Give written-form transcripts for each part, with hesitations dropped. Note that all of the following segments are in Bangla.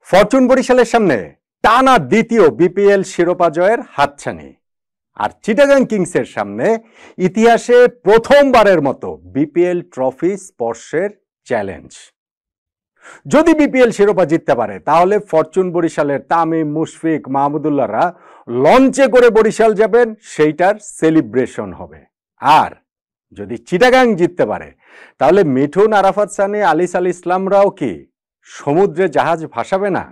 ফরচুন বরিশালের সামনে টানা দ্বিতীয় বিপিএল শিরোপা জয়ের হাতছানি, আর চিটাগাং কিংসের সামনে ইতিহাসে প্রথমবারের মতো বিপিএল ট্রফি স্পর্শের চ্যালেঞ্জ। যদি বিপিএল শিরোপা জিততে পারে তাহলে ফরচুন বরিশালের তামিম, মুশফিক, মাহমুদুল্লাহরা লঞ্চে করে বরিশাল যাবেন, সেইটার সেলিব্রেশন হবে। আর যদি চিটাগাং জিততে পারে তাহলে মিঠুন, আরাফাত সানি, আলিস আল ইসলামরাও কি সমুদ্রে জাহাজ ভাসাবে না?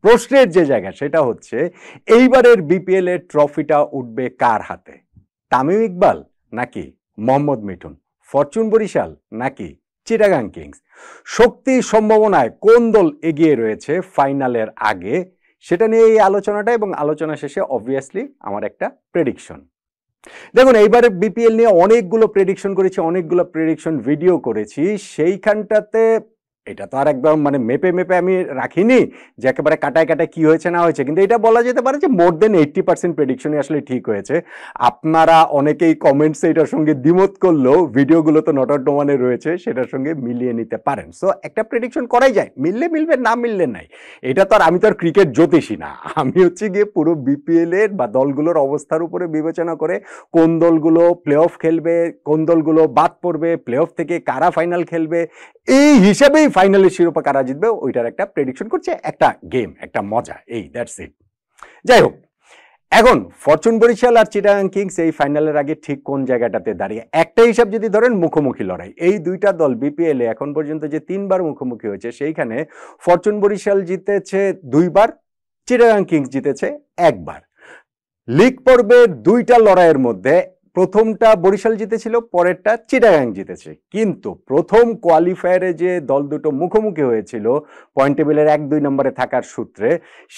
প্রশ্নের যে জায়গা সেটা হচ্ছে এইবারের বিপিএল এর ট্রফিটা উঠবে কার হাতে? তামিম ইকবাল নাকি মোহাম্মদ মিঠুন? ফরচুন বরিশাল নাকি চিটাগাং কিংস? শক্তি সম্ভাবনায় কোন দল এগিয়ে রয়েছে ফাইনালের আগে, সেটা নিয়ে এই আলোচনাটা, এবং আলোচনা শেষে অবভিয়াসলি আমার একটা প্রেডিকশন। দেখুন, এইবারে বিপিএল নিয়ে অনেকগুলো প্রেডিকশন করেছি, অনেকগুলো প্রেডিকশন ভিডিও করেছি। সেইখানটাতে এটা তো আর একদম মেপে মেপে আমি রাখিনি যে একেবারে কাটায় কাটায় কি হয়েছে না হয়েছে, কিন্তু এটা বলা যেতে পারে যে মোর দেন 80% প্রেডিকশনই আসলে ঠিক হয়েছে। আপনারা অনেকেই কমেন্টসে এটার সঙ্গে দ্বিমত করলেও ভিডিওগুলো তো নট আউট ডোমানে রয়েছে, সেটার সঙ্গে মিলিয়ে নিতে পারেন। সো একটা প্রেডিকশন করাই যায়, মিললে মিলবে, না মিললে নাই। এটা তো আর আমি তো আর ক্রিকেট জ্যোতিষী না, আমি হচ্ছে গিয়ে পুরো বিপিএল এর বা দলগুলোর অবস্থার উপরে বিবেচনা করে কোন দলগুলো প্লে অফ খেলবে, কোন দলগুলো বাদ পড়বে, প্লে অফ থেকে কারা ফাইনাল খেলবে, এই হিসাবেই ফাইনালের শিরোপা কারা জিতবে ওইটার একটা প্রেডিকশন করছে। একটা গেম, একটা মজা, এই দ্যাটস ইট। যাই হোক, এখন ফরচুন বরিশাল আর চিটাগাং কিংস এই ফাইনালের আগে ঠিক কোন জায়গাটাতে দাঁড়িয়ে, একটা হিসাব যদি ধরেন মুখোমুখি লড়াই, এই দুইটা দল বিপিএল এ এখন পর্যন্ত যে 3বার মুখোমুখি হয়েছে সেইখানে ফরচুন বরিশাল জিতেছে 2বার, চিটাগাং কিংস জিতেছে 1বার। লিগ পর্বের দুইটা লড়াইয়ের মধ্যে প্রথমটা বরিশাল জিতেছিল, পরেরটা চিটাগাং জিতেছে। কিন্তু প্রথম কোয়ালিফায়ারে যে দল দুটো মুখোমুখি হয়েছিল পয়েন্ট টেবিলের 1-2 নম্বরে থাকার সূত্রে,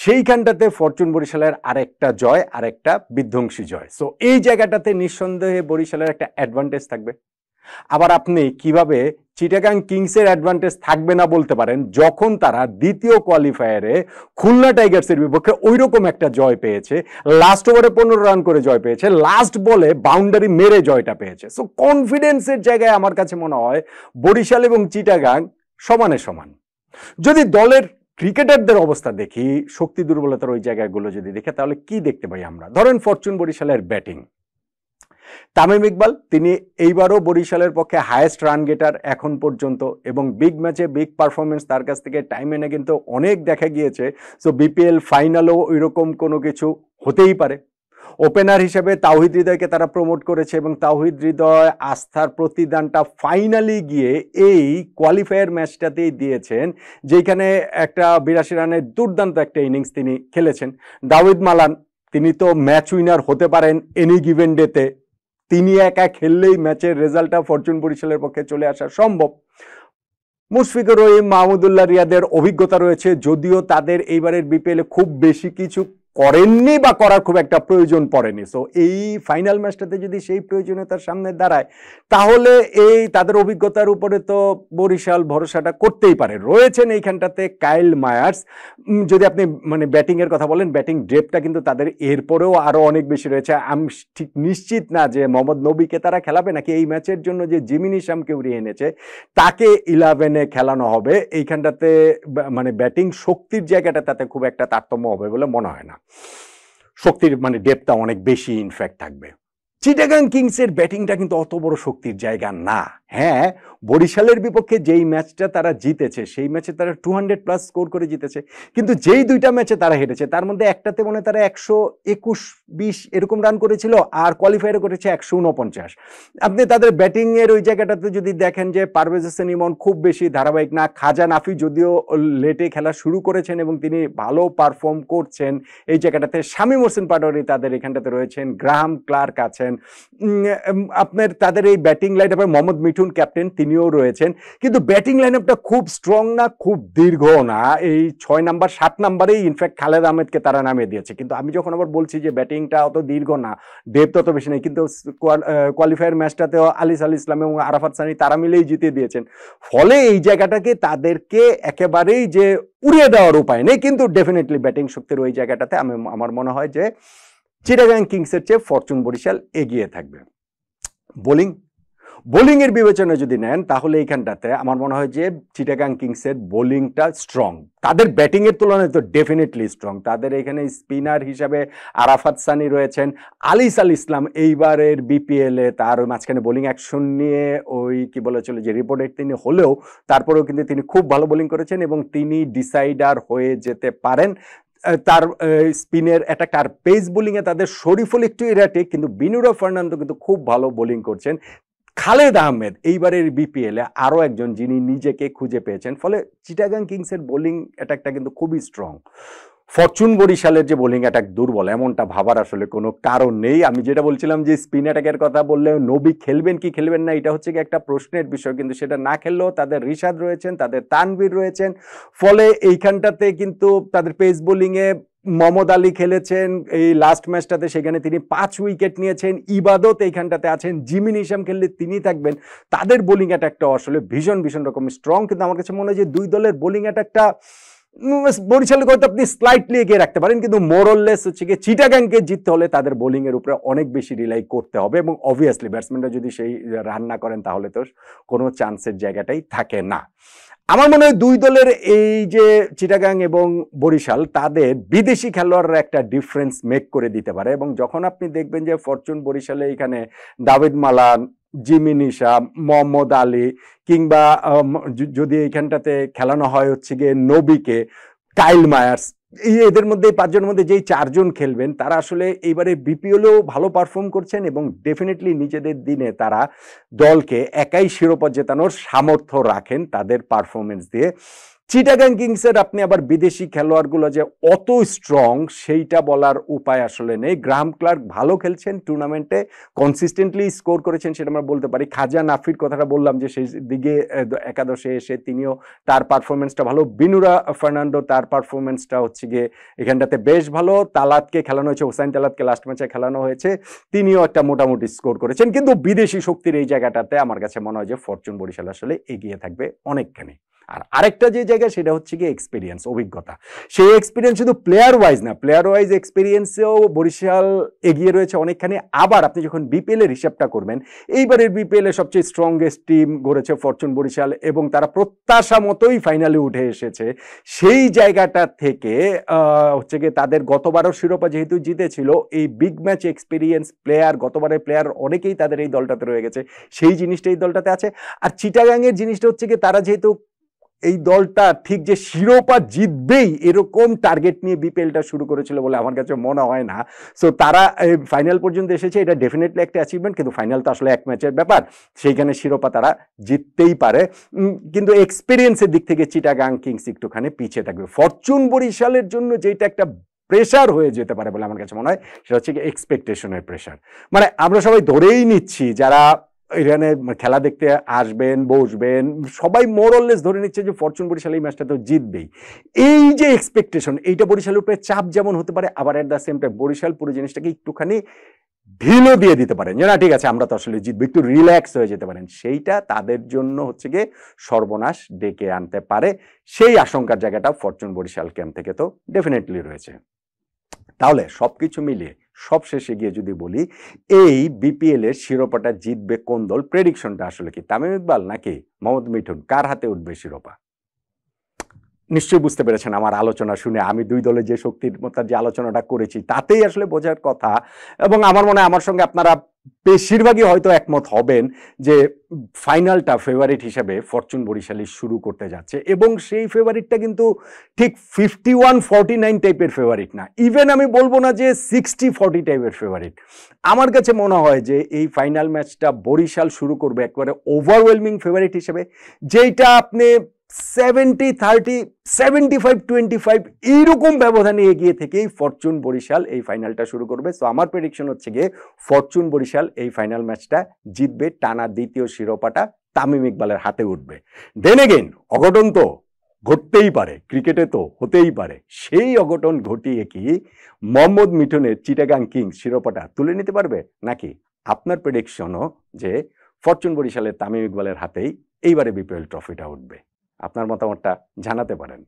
সেইখানটাতে ফরচুন বরিশালের আরেকটা জয়, আরেকটা বিধ্বংসী জয়। সো এই জায়গাটাতে নিঃসন্দেহে বরিশালের একটা অ্যাডভান্টেজ থাকবে। আবার আপনি কিভাবে চিটাগাং কিংসের অ্যাডভান্টেজ থাকবে না বলতে পারেন, যখন তারা দ্বিতীয় কোয়ালিফায়ারে খুলনা টাইগার্সের বিপক্ষে ওইরকম একটা জয় পেয়েছে, লাস্ট ওভারে 15 রান করে জয় পেয়েছে, লাস্ট বলে বাউন্ডারি মেরে জয়টা পেয়েছে। সো কনফিডেন্সের জায়গায় আমার কাছে মনে হয় বরিশাল এবং চিটাগাং সমানে সমান। যদি দলের ক্রিকেটারদের অবস্থা দেখি, শক্তি দুর্বলতার ওই জায়গাগুলো যদি দেখে, তাহলে কি দেখতে পাই আমরা? ধরেন ফরচুন বরিশালের ব্যাটিং, তামিম ইকবাল তিনি এইবারও বরিশালের পক্ষে হাইয়েস্ট রান গেটার এখন পর্যন্ত, এবং বিগ ম্যাচে বিগ পারফরমেন্স তার কাছ থেকে টাইম এনে কিন্তু অনেক দেখা গিয়েছে। সো বিপিএল ফাইনালও ওইরকম কোনো কিছু হতেই পারে। ওপেনার হিসেবে তাওহিদ হৃদয়কে তারা প্রমোট করেছে, এবং তাওহিদ হৃদয় আস্থার প্রতিদানটা ফাইনালি গিয়ে এই কোয়ালিফায়ার ম্যাচটাতেই দিয়েছেন, যেখানে একটা 82 রানের দুর্দান্ত একটা ইনিংস তিনি খেলেছেন। দাউদ মালান তিনি তো ম্যাচ উইনার হতে পারেন এনি গিভেন ডেতে, তিনি একা খেললেই ম্যাচের রেজাল্টটা ফরচুন বরিশালের পক্ষে চলে আসা সম্ভব। মুশফিকুর রহিম, মাহমুদুল্লাহ রিয়াদের অভিজ্ঞতা রয়েছে, যদিও তাদের এইবারের বিপিএল এ খুব বেশি কিছু করেননি বা করার খুব একটা প্রয়োজন পড়েনি। সো এই ফাইনাল ম্যাচটাতে যদি সেই প্রয়োজনীয়তার সামনে দাঁড়ায়, তাহলে এই তাদের অভিজ্ঞতার উপরে তো বরিশাল ভরসাটা করতেই পারে। রয়েছেন এইখানটাতে কাইল মায়ার্স। যদি আপনি ব্যাটিং এর কথা বলেন, ব্যাটিং ডেপটা কিন্তু তাদের এরপরেও আরো অনেক বেশি রয়েছে। আমি ঠিক নিশ্চিত না যে মোহাম্মদ নবীকে তারা খেলাবে, নাকি এই ম্যাচের জন্য যে জিমিনি শামকে উড়িয়ে এনেছে তাকে 11-এ খেলানো হবে। এইখানটাতে ব্যাটিং শক্তির জায়গাটা তাতে খুব একটা তারতম্য হবে বলে মনে হয় না। শক্তির ডেপটা অনেক বেশি ইনফ্যাক্ট থাকবে। চিটাগাং কিংসের ব্যাটিংটা কিন্তু অত বড় শক্তির জায়গা না। হ্যাঁ, বরিশালের বিপক্ষে যেই ম্যাচটা তারা জিতেছে সেই ম্যাচে তারা 200+ স্কোর করে জিতেছে, কিন্তু যেই দুইটা ম্যাচে তারা হেরেছে তার মধ্যে একটাতে তারা 121-20 এরকম রান করেছিল, আর কোয়ালিফায়ারে করেছে 149। আপনি তাদের ব্যাটিং এর ওই জায়গাটাতে যদি দেখেন যে পারভেজ হোসেন ইমন খুব বেশি ধারাবাহিক না, খাজা নাফি যদিও লেটে খেলা শুরু করেছেন এবং তিনি ভালো পারফর্ম করছেন এই জায়গাটাতে, শামীম হোসেন পাটোয়ারি তাদের এখানটাতে রয়েছেন, গ্রাহাম ক্লার্ক আছেন, আপনার তাদের এই ব্যাটিং লাইন আপে মোহাম্মদ মিঠুন ক্যাপ্টেন তিনিও রয়েছেন, কিন্তু ব্যাটিং লাইন আপটা খুব স্ট্রং না, খুব দীর্ঘ না। এই 6 নাম্বার 7 নাম্বারেই ইনফ্যাক্ট খালেদ আহমেদকে তারা নামিয়ে দিয়েছে। কিন্তু আমি যখন আবার বলছি যে ব্যাটিংটা অত দীর্ঘ না, ডেপথ অত বেশি নেই, কিন্তু কোয়ালিফায়ার ম্যাচটাতেও আলিস আল ইসলাম এবং আরাফাত সানি তারা মিলেই জিতিয়ে দিয়েছেন। ফলে এই জায়গাটাকে তাদেরকে একেবারেই যে উড়িয়ে দেওয়ার উপায় নেই, কিন্তু ডেফিনেটলি ব্যাটিং শক্তির ওই জায়গাটাতে আমার মনে হয় যে চিটাগাং কিংসের চেয়ে ফরচুন বরিশাল এগিয়ে থাকবে। বোলিং বোলিংয়ের বিবেচনা যদি নেন তাহলে এইখানটাতে আমার মনে হয় যে চিটাগাং কিংসের বোলিংটা স্ট্রং, তাদের ব্যাটিংয়ের তুলনায় তো ডেফিনেটলি স্ট্রং। তাদের এখানে স্পিনার হিসাবে আরাফাত সানি রয়েছেন, আলিস আল ইসলাম এইবারের বিপিএলে তার মাঝখানে বোলিং অ্যাকশন নিয়ে ওই কি বলে চলে যে রিপোর্টেড তিনি হলেও তারপরেও কিন্তু তিনি খুব ভালো বোলিং করেছেন এবং তিনি ডিসাইডার হয়ে যেতে পারেন। তার স্পিনের অ্যাটাক আর পেস বোলিংয়ে তাদের শরীফুল একটু ইরাটিক, কিন্তু বিনুরা ফার্নান্দো কিন্তু খুব ভালো বোলিং করছেন। খালেদ আহমেদ এইবারের বিপিএলে আরও একজন যিনি নিজেকে খুঁজে পেয়েছেন, ফলে চিটাগাং কিংসের বোলিং অ্যাটাকটা কিন্তু খুবই স্ট্রং। ফরচুন বরিশালের যে বোলিং অ্যাটাক দুর্বল এমনটা ভাবার আসলে কোনো কারণ নেই। আমি যেটা বলছিলাম যে স্পিন অ্যাটাকের কথা বললে নবী খেলবেন কি খেলবেন না এটা হচ্ছে একটা প্রশ্নের বিষয়, কিন্তু সেটা না খেললেও তাদের রিশাদ রয়েছেন, তাদের তানভীর রয়েছেন, ফলে এইখানটাতে কিন্তু তাদের পেস বোলিংয়ে মোহাম্মদ আলী খেলেছেন এই লাস্ট ম্যাচটাতে, সেখানে তিনি 5 উইকেট নিয়েছেন। ইবাদত এইখানটাতে আছেন, জিমিন ইসাম খেললে তিনি থাকবেন। তাদের বোলিং অ্যাটাকটা আসলে ভীষণ ভীষণ রকম স্ট্রং, কিন্তু আমার কাছে মনে হয় যে দুই দলের বোলিং অ্যাটাকটা বরিশালকে হয়তো আপনি স্লাইটলি এগিয়ে রাখতে পারেন, কিন্তু মোরললেস হচ্ছে গিয়ে চিটাগাংকে জিততে হলে তাদের বোলিং এর উপরে অনেক বেশি রিলাই করতে হবে এবং অবভিয়াসলি ব্যাটসম্যানরা যদি সেই রান না করেন তাহলে তো কোনো চান্সের জায়গাটাই থাকে না। আমার মনে হয় দুই দলের এই যে চিটাগাং এবং বরিশাল তাদের বিদেশি খেলোয়াড়রা একটা ডিফারেন্স মেক করে দিতে পারে, এবং যখন আপনি দেখবেন যে ফরচুন বরিশালে এখানে David Malan, Jimin ইসাম, Mohammad Ali কিংবা যদি এইখানটাতে খেলানো হয় হচ্ছে গিয়ে নবীকে, কাইল মায়ার্স, এদের মধ্যে 5 জনের মধ্যে যেই 4 জন খেলবেন তারা আসলে এইবারে বিপিএলেও ভালো পারফর্ম করছেন এবং ডেফিনেটলি নিজেদের দিনে তারা দলকে একাই শিরোপা জেতানোর সামর্থ্য রাখেন তাদের পারফরমেন্স দিয়ে। চিটাগাং কিংসের আপনি আবার বিদেশি খেলোয়াড়গুলো যে অত স্ট্রং সেইটা বলার উপায় আসলে নেই। গ্রাহাম ক্লার্ক ভালো খেলছেন, টুর্নামেন্টে কনসিস্টেন্টলি স্কোর করেছেন সেটা আমরা বলতে পারি। খাজা নাফির কথাটা বললাম যে সেই দিকে একাদশে এসে তিনিও তার পারফরমেন্সটা ভালো। বিনুরা ফার্নান্ডো তার পারফরমেন্সটা হচ্ছে গিয়ে এখানটাতে বেশ ভালো। তালাতকে খেলানো হয়েছে, হোসাইন তালাতকে লাস্ট ম্যাচে খেলানো হয়েছে, তিনিও একটা মোটামুটি স্কোর করেছেন। কিন্তু বিদেশি শক্তির এই জায়গাটাতে আমার কাছে মনে হয় যে ফরচুন বরিশাল আসলে এগিয়ে থাকবে অনেকখানি। আর আরেকটা যে জায়গা সেটা হচ্ছে কি এক্সপিরিয়েন্স, অভিজ্ঞতা। সেই এক্সপিরিয়েন্স শুধু প্লেয়ার ওয়াইজ না, প্লেয়ার ওয়াইজ এক্সপিরিয়েন্সেও বরিশাল এগিয়ে রয়েছে অনেকখানি। আবার আপনি যখন বিপিএল এর হিসাবটা করবেন, এইবারের বিপিএল এর সবচেয়ে স্ট্রংগেস্ট টিম গড়েছে ফরচুন বরিশাল এবং তারা প্রত্যাশা মতোই ফাইনালে উঠে এসেছে। সেই জায়গাটা থেকে হচ্ছে গিয়ে তাদের গতবারও শিরোপা যেহেতু জিতেছিল, এই বিগ ম্যাচ এক্সপিরিয়েন্স প্লেয়ার, গতবারের প্লেয়ার অনেকেই তাদের এই দলটাতে রয়ে গেছে, সেই জিনিসটা এই দলটাতে আছে। আর চিটাগাংয়ের জিনিসটা হচ্ছে গিয়ে তারা যেহেতু এই দলটা ঠিক যে শিরোপা জিতবেই এরকম টার্গেট নিয়ে বিপিএলটা শুরু করেছিল বলে আমার কাছে মনে হয় না। সো তারা ফাইনাল পর্যন্ত এসেছে, এটা ডেফিনেটলি একটা অ্যাচিভমেন্ট, কিন্তু ফাইনাল তো আসলে এক ম্যাচের ব্যাপার, সেইখানে শিরোপা তারা জিততেই পারে। কিন্তু এক্সপিরিয়েন্সের দিক থেকে চিটাগাং কিংস একটুখানি পিছিয়ে থাকবে। ফরচুন বরিশালের জন্য যেটা একটা প্রেশার হয়ে যেতে পারে বলে আমার কাছে মনে হয় সেটা হচ্ছে এক্সপেকটেশনের প্রেশার। মানে আমরা সবাই ধরেই নিচ্ছি যারা এখানে খেলা দেখতে আসবেন, বসবেন, সবাই মোরললেস ধরে নিচ্ছে যে ফরচুন বরিশাল এই ম্যাচটা তো জিতবেই। এই যে এক্সপেকটেশন, এইটা বরিশালের উপরে চাপ যেমন হতে পারে, আবার at the same time Barishal পুরো জিনিসটাকে একটুখানি ঢিলও দিয়ে দিতে পারেন যে না ঠিক আছে আমরা তো আসলে জিতবো, একটু রিল্যাক্স হয়ে যেতে পারেন। সেইটা তাদের জন্য হচ্ছে গিয়ে সর্বনাশ ডেকে আনতে পারে। সেই আশঙ্কার জায়গাটা ফরচুন বরিশাল ক্যাম্প থেকে তো ডেফিনেটলি রয়েছে। তাহলে সবকিছু মিলিয়ে সবশেষে গিয়ে যদি বলি এই বিপিএল এর শিরোপাটা জিতবে কোন দল, প্রেডিকশনটা আসলে কি তামিম ইকবাল নাকি মোহাম্মদ মিঠুন, কার হাতে উঠবে শিরোপা? নিশ্চয়ই বুঝতে পেরেছেন আমার আলোচনা শুনে, আমি দুই দলের যে শক্তির মতো যে আলোচনাটা করেছি তাতেই আসলে বোঝার কথা। এবং আমার মনে হয় আমার সঙ্গে আপনারা বেশিরভাগই হয়তো একমত হবেন যে ফাইনালটা ফেভারিট হিসেবে ফরচুন বরিশালই শুরু করতে যাচ্ছে, এবং সেই ফেভারিটটা কিন্তু ঠিক 51-49 টাইপের ফেভারিট না, ইভেন আমি বলবো না যে 60-40 টাইপের ফেভারিট। আমার কাছে মনে হয় যে এই ফাইনাল ম্যাচটা বরিশাল শুরু করবে একবারে ওভারওয়েলমিং ফেভারিট হিসেবে, যেটা আপনি 70-30, 75-25 এইরকম ব্যবধানে এগিয়ে থেকেই ফরচুন বরিশাল এই ফাইনালটা শুরু করবে। সো আমার প্রেডিকশন হচ্ছে গিয়ে ফরচুন বরিশাল এই ফাইনাল ম্যাচটা জিতবে, টানা দ্বিতীয় শিরোপাটা তামিম ইকবালের হাতে উঠবে। দেন এগেইন অঘটন তো ঘটতেই পারে, ক্রিকেটে তো হতেই পারে, সেই অঘটন ঘটিয়ে কি মোহাম্মদ মিঠুনের চিটাগাং কিংস শিরোপাটা তুলে নিতে পারবে, নাকি আপনার প্রেডিকশনও যে ফরচুন বরিশালের তামিম ইকবালের হাতেই এইবারে বিপিএল ট্রফিটা উঠবে? আপনার মতামতটা জানাতে পারেন।